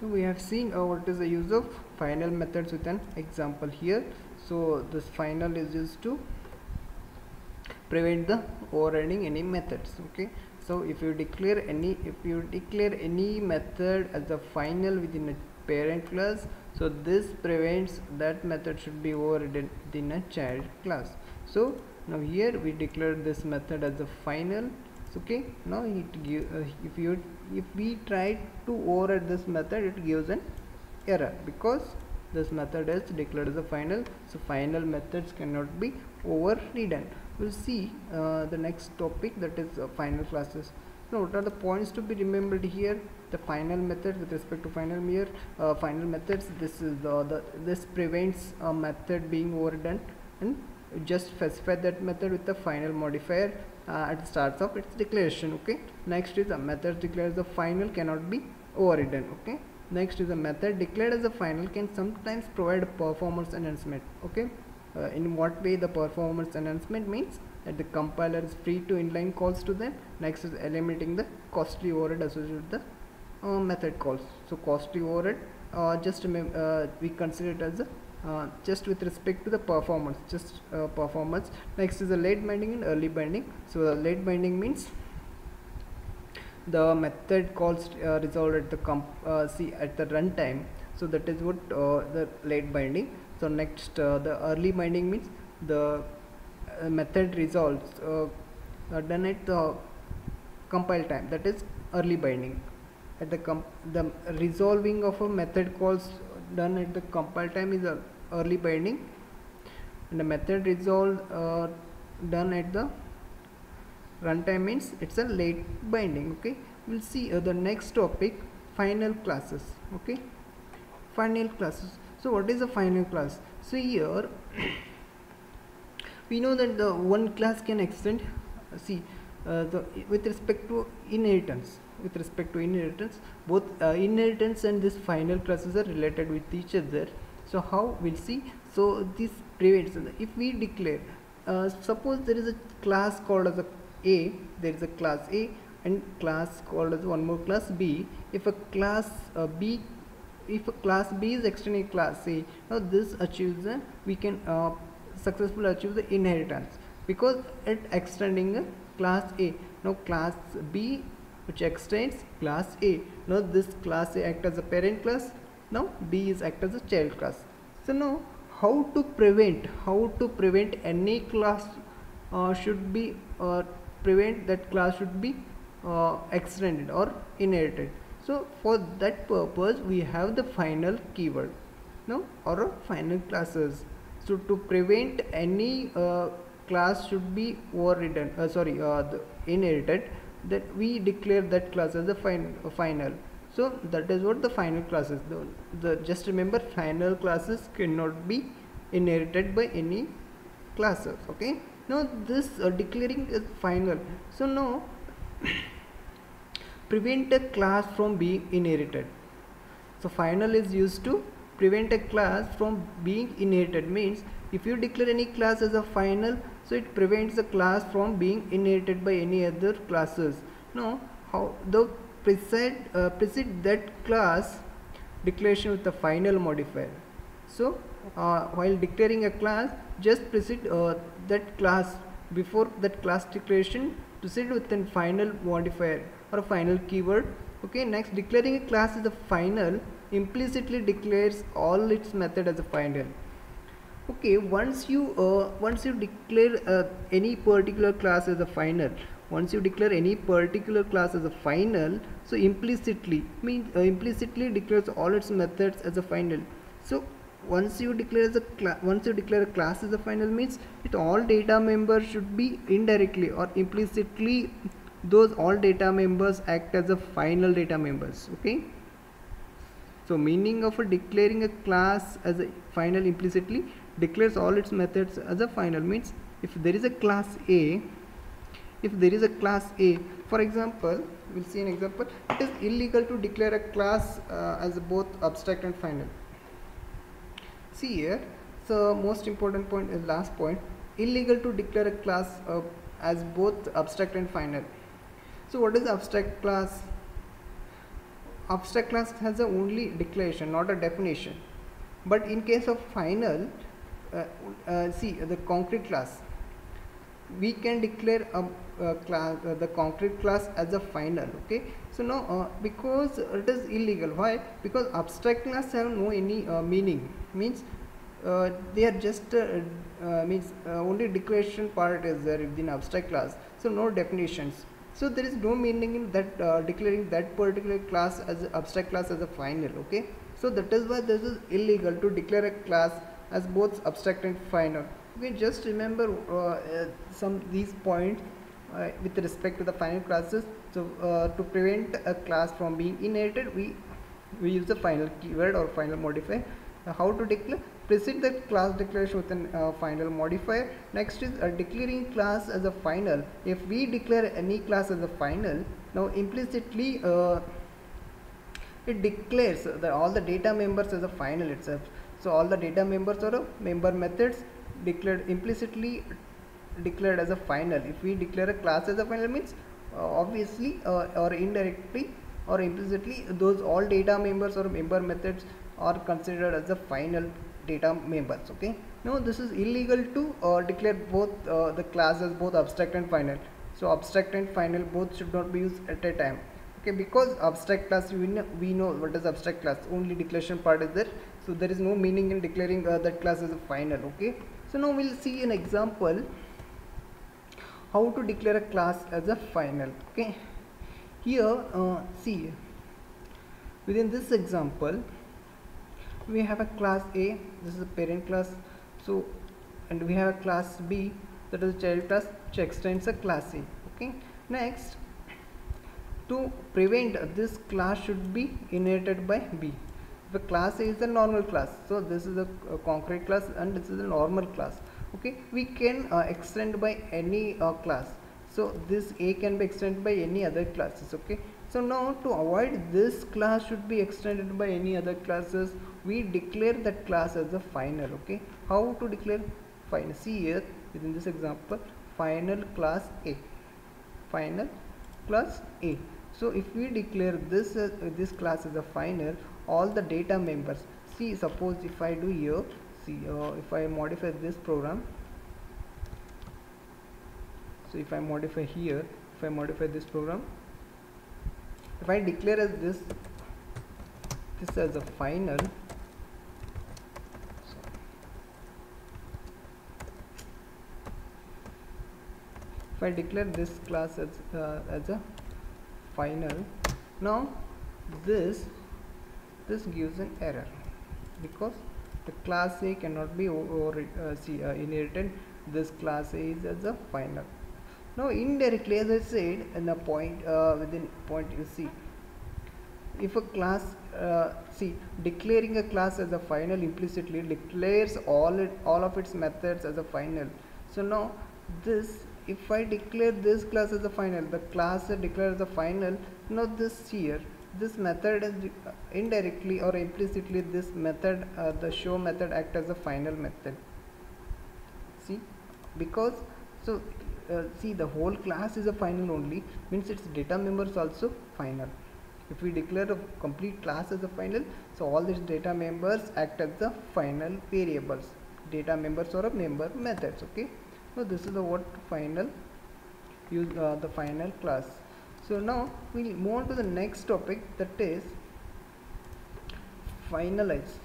We have seen what is the use of final methods with an example here. So this final is used to prevent the overriding any methods. Okay, so if you declare any method as a final within a parent class, so this prevents that method should be overridden in a child class. So now here we declare this method as a final. Okay, now it give if we try to override this method, it gives an error because this method is declared as a final. So final methods cannot be overridden. We'll see the next topic, that is final classes. Now what are the points to be remembered here? The final method with respect to final methods, this is this prevents a method being overdone, and just specify that method with the final modifier at the start of its declaration. Okay, next is a method declared as a final cannot be overridden. Okay, next is a method declared as a final can sometimes provide a performance enhancement. Okay, in what way the performance enhancement means that the compiler is free to inline calls to them. Next is eliminating the costly overhead associated with the method calls. So costly overhead, just we consider it as a just with respect to the performance, performance. Next is the late binding and early binding. So the late binding means the method calls resolved at the at the runtime. So that is what the late binding. So next the early binding means the method resolves done at the compile time, that is early binding. At the resolving of a method calls done at the compile time is a early binding, and the method resolved done at the runtime means it's a late binding. Okay, we'll see the next topic, final classes. Okay, final classes. So what is a final class? So here we know that the one class can extend with respect to inheritance. Both inheritance and this final classes are related with each other. So how, we'll see. So this prevents, if we declare suppose there is a class called as a, there is a class A and class called as one more class B. If a class B is extending class A, now this achieves we can successfully achieve the inheritance because it extending class A. Now class B which extends class A, now this class A act as a parent class, now B is act as a child class. So now how to prevent any class should be prevent that class should be extended or inherited. So for that purpose we have the final keyword, no, or final classes. So to prevent any class should be overridden, inherited, that we declare that class as a final. So that is what the final classes. Just remember, final classes cannot be inherited by any classes. Okay. Now this declaring is final. So now prevent a class from being inherited. So final is used to prevent a class from being inherited, means if you declare any class as a final, so it prevents the class from being inherited by any other classes. Now how the precede that class declaration with the final modifier. So while declaring a class, just precede that class before that class declaration, proceed with a final modifier or a final keyword. Okay, next declaring a class as a final implicitly declares all its method as a final. Okay, once you declare any particular class as a final, so implicitly declares all its methods as a final. So once you declare a class as a final, means it all data members should be indirectly or implicitly, those all data members act as a final data members. Okay, so meaning of declaring a class as a final implicitly declares all its methods as a final, means if there is a class A, for example, we'll see an example. It is illegal to declare a class as both abstract and final. See here, so most important point is last point, illegal to declare a class as both abstract and final. So what is abstract class? abstract class has a only declaration, not a definition. But in case of final, see the concrete class, we can declare a class, the concrete class as a final. Okay, so now because it is illegal. Why? Because abstract class have no any meaning, means they are just means only declaration part is there within abstract class, so no definitions. So there is no meaning in that declaring that particular class as a abstract class as a final. Okay, so that is why this is illegal to declare a class as both abstract and final. Okay, just remember some these points with respect to the final classes. So to prevent a class from being inherited, we use the final keyword or final modifier. How to declare? Precede the class declaration with a final modifier. Next is declaring class as a final. If we declare any class as a final, now implicitly it declares all the data members as a final itself. So all the data members or member methods declared implicitly declared as a final. If we declare a class as a final, means obviously or indirectly or implicitly those all data members or member methods are considered as the final data members. Okay, now this is illegal to declare both the classes both abstract and final. So abstract and final both should not be used at a time. Okay, because abstract class, we know what is abstract class, only declaration part is there, so there is no meaning in declaring that class as a final. Okay, so now we'll see an example how to declare a class as a final. Okay, here see, within this example we have a class A, this is a parent class, so and we have a class B, that is a child class, which extends a class A. Okay, next, to prevent this class should be inherited by B. If a class A is a normal class, so this is a concrete class and this is a normal class. Okay, we can extend by any class, so this A can be extended by any other classes. Okay, so now to avoid this class should be extended by any other classes, we declare that class as a final. Okay, how to declare final? See here within this example, final class A, final class A. So if we declare this class as a final, all the data members, see, suppose if I do here, see if I modify this program, so if I modify here, if I modify this program, if I declare as this as a final, if I declare this class as a final, now this gives an error because the class A cannot be inherited. This class A is as a final. Now indirectly, as I said in the point within point, you see, if a class see, declaring a class as a final implicitly declares all of its methods as a final. So now this, if I declare this class as a final, the class declares the final. Now this here, this method is indirectly or implicitly, this method, the show method, act as a final method. See, because so see, the whole class is a final only, means its data members also final. If we declare a complete class as a final, so all these data members act as the final variables, data members or a member methods. Okay, so this is the what final use the final class. So now we'll move on to the next topic, that is finalize.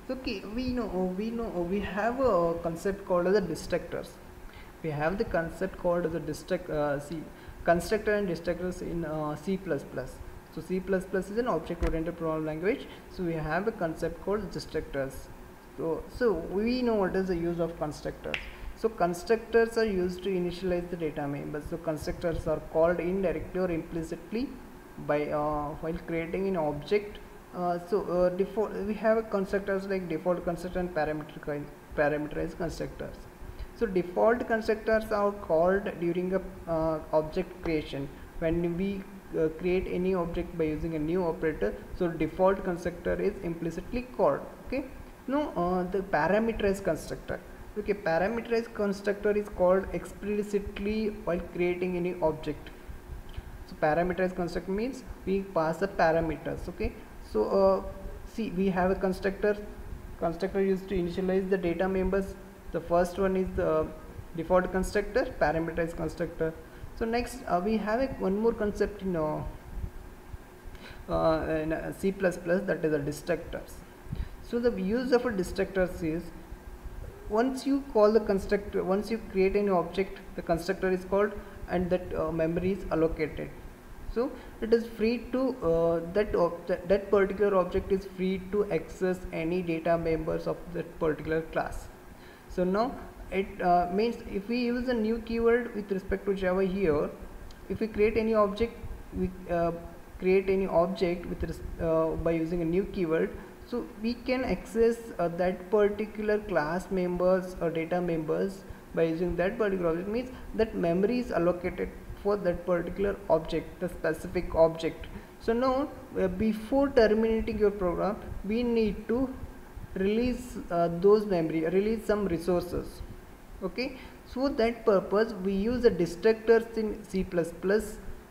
Okay, we have a concept called as a destructors. We have the concept called as a constructor and destructors in C++. So C++ is an object-oriented programming language. So we have a concept called destructors. So we know what is the use of constructors. So constructors are used to initialize the data members. So constructors are called indirectly or implicitly by while creating an object. Default, we have constructors like default constructor and parameterized constructors. So default constructors are called during a object creation. When we create any object by using a new operator, so default constructor is implicitly called. Okay, now the parameterized constructor. Okay, parameterized constructor is called explicitly while creating any object. So parameterized constructor means we pass the parameters. Okay, so see, we have a constructor used to initialize the data members. The first one is the default constructor, parameterized constructor. So next we have one more concept in C++, that is the destructors. So the use of a destructors is, once you call the constructor, once you create any object, the constructor is called and that memory is allocated. So it is free to that particular object is free to access any data members of that particular class. So now it means if we use a new keyword with respect to Java here, if we create any object, we create any object with by using a new keyword, so we can access that particular class members or data members by using that particular object. Means that memory is allocated for that particular object, the specific object. So now before terminating your program, we need to release those memory, release some resources. Okay, so that purpose we use the destructors in C++.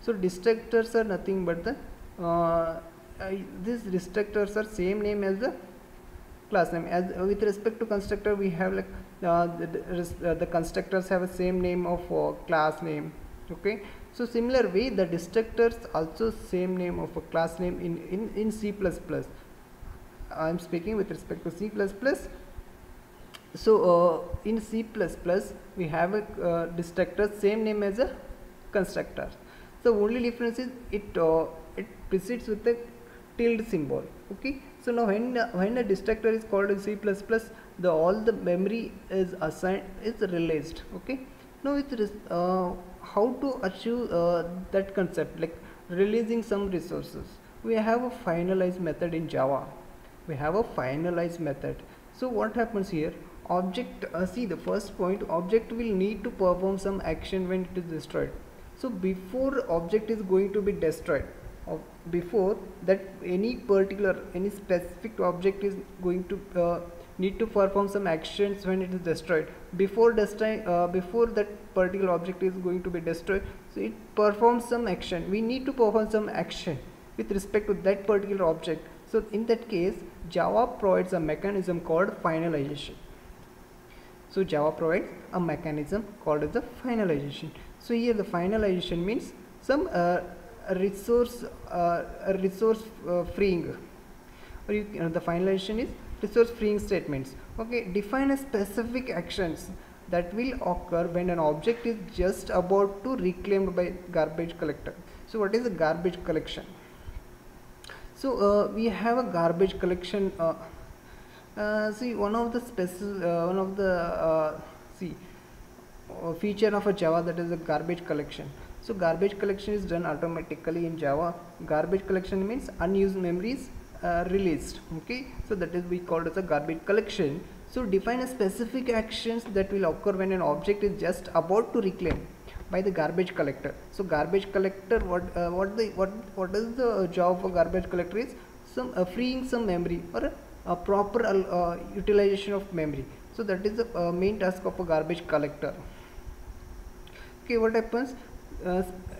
So destructors are nothing but the these destructors are same name as the class name. As with respect to constructor, we have like the constructors have a same name of class name. Okay, so similar way the destructors also same name of a class name in C++. I am speaking with respect to C++. So in C++ we have a destructor same name as a constructor. The only difference is it precedes with a tilde symbol. Okay, so now when a destructor is called in C++, all the memory is assigned, is released. Okay, now it is how to achieve that concept, like releasing some resources. We have a finalize method in Java. We have a finalize method. So what happens here? Object, see the first point, object will need to perform some action when it is destroyed. So before object is going to be destroyed, before that any specific object is going to need to perform some actions when it is destroyed. Before that particular object is going to be destroyed, so it performs some action. We need to perform some action with respect to that particular object. So in that case, Java provides a mechanism called finalization. So Java provides a mechanism called as the finalization. So here the finalization means some resource freeing, or the finalization is resource freeing statements. Okay, define a specific actions that will occur when an object is just about to reclaimed by garbage collector. So what is a garbage collection? So we have a garbage collection. See, one of the feature of a Java, that is a garbage collection. So garbage collection is done automatically in Java. Garbage collection means unused memories released. Okay, so that is we called as a garbage collection. So define a specific actions that will occur when an object is just about to reclaim by the garbage collector. So garbage collector, what is the job of garbage collector is some freeing some memory or a proper utilization of memory. So that is the main task of a garbage collector. Okay, what happens?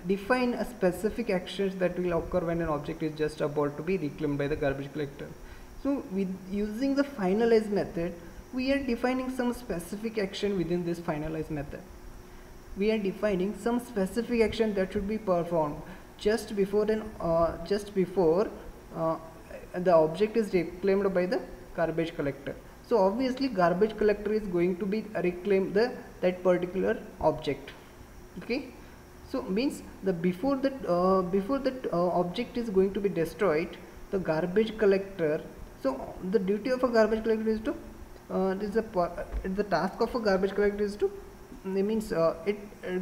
Define a specific actions that will occur when an object is just about to be reclaimed by the garbage collector. So with using the finalize method, we are defining some specific action within this finalize method. We are defining some specific action that should be performed just before the object is reclaimed by the garbage collector. So obviously garbage collector is going to be reclaim that particular object. Okay, so means the before that object is going to be destroyed, the garbage collector. So the duty of a garbage collector is to the task of a garbage collector is to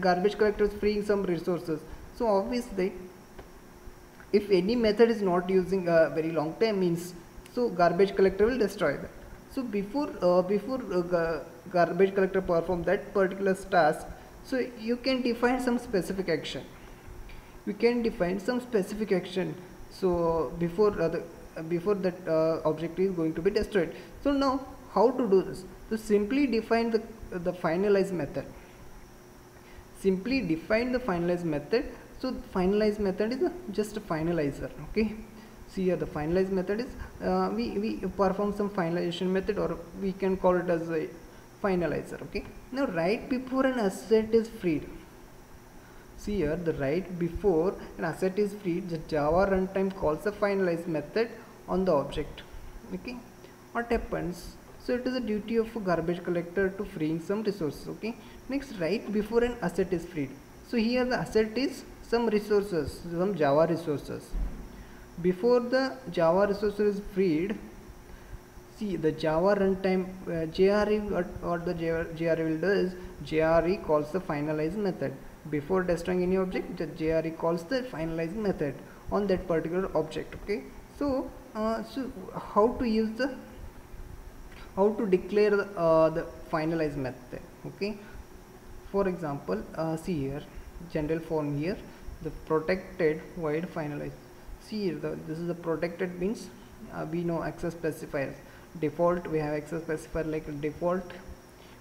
garbage collector is freeing some resources. So obviously if any method is not using a very long time, means so garbage collector will destroy that. So before garbage collector perform that particular task, so you can define some specific action. We can define some specific action. So before that object is going to be destroyed. So now how to do this? So simply define the finalize method. Simply define the finalize method. So the finalize method is just a finalizer. Okay, see here the finalize method is we perform some finalization method, or we can call it as a finalizer. Okay, now right before an asset is freed, see here the right before an asset is freed, the Java runtime calls a finalize method on the object. Okay, what happens? So it is a duty of a garbage collector to freeing some resources. Okay, next, right before an asset is freed, so here the asset is some resources, some Java resources. Before the Java resources is freed, see the Java runtime JRE, what the JRE will do is JRE calls the finalize method. Before destroying any object, the JRE calls the finalize method on that particular object. Okay, so so how to use the, how to declare the finalize method? Okay, for example, see here general form here, the protected void finalize. See here this is the protected means we know access specifiers. Default, we have access specifier like default,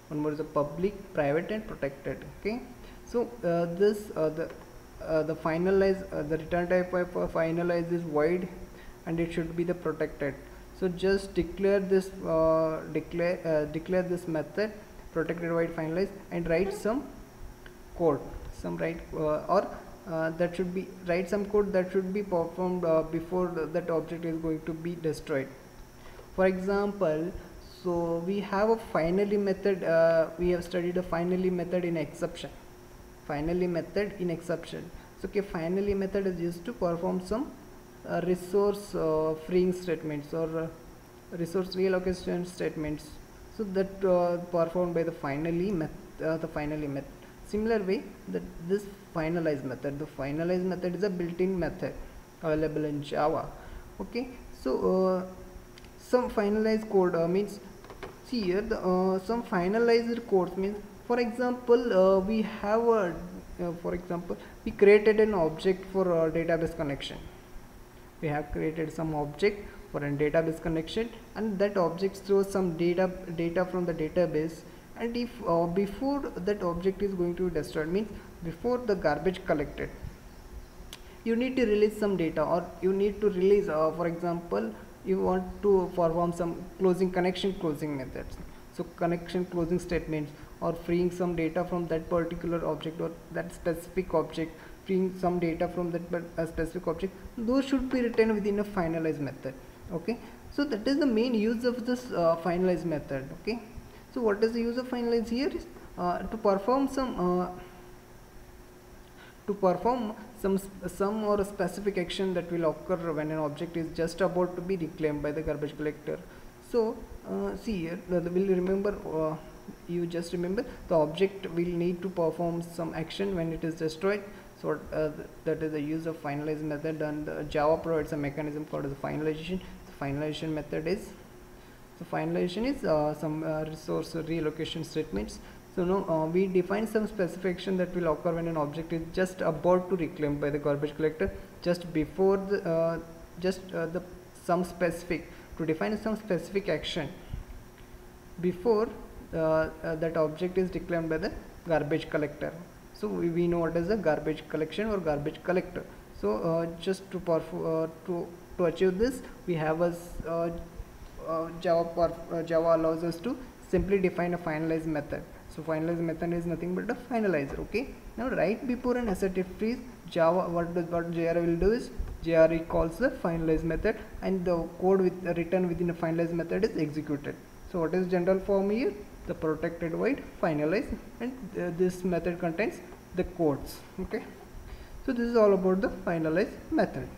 one more is a public, private and protected. Okay, so this the finalize, the return type of finalize is void, and it should be the protected. So just declare this declare this method protected void finalize and write some code, some that should be, write some code that should be performed before that object is going to be destroyed. For example, so we have a finally method, we have studied a finally method in exception. Finally method in exception. So okay, finally method is used to perform some resource freeing statements, or resource reallocation statements. So that performed by the finally method. Similar way, that this finalize method, the finalize method is a built-in method available in Java. Okay, so some finalized code means, see here the some finalized codes means, for example, we have a for example, we created an object for a database connection. We have created some object for a database connection, and that object stores some data from the database. And if before that object is going to be destroyed, means before the garbage collected, you need to release some data, or you need to release for example, you want to perform some connection closing methods, so connection closing statements, or freeing some data from that particular object or that specific object, freeing some data from that specific object, those should be written within a finalize method. Okay, so that is the main use of this finalize method. Okay, so what is the use of finalize here is to perform some or a specific action that will occur when an object is just about to be reclaimed by the garbage collector. So see here, will remember, you just remember the object will need to perform some action when it is destroyed. So that is the use of finalize method, and Java provides a mechanism called as finalization. The finalization method is, so finalization is some resource reallocation statements. So now we define some specification that will occur when an object is just about to reclaim by the garbage collector, just before the some specific, to define some specific action before that object is reclaimed by the garbage collector. So we know what is a garbage collection or garbage collector. So just to achieve this, we have a Java allows us to simply define a finalize method. So finalize method is nothing but a finalizer. Okay, now right before an asset is freeze, Java, what JRE will do is JRE calls the finalize method, and the code written within a finalize method is executed. So what is general form here? The protected void finalize, and this method contains the codes. Okay, so this is all about the finalize method.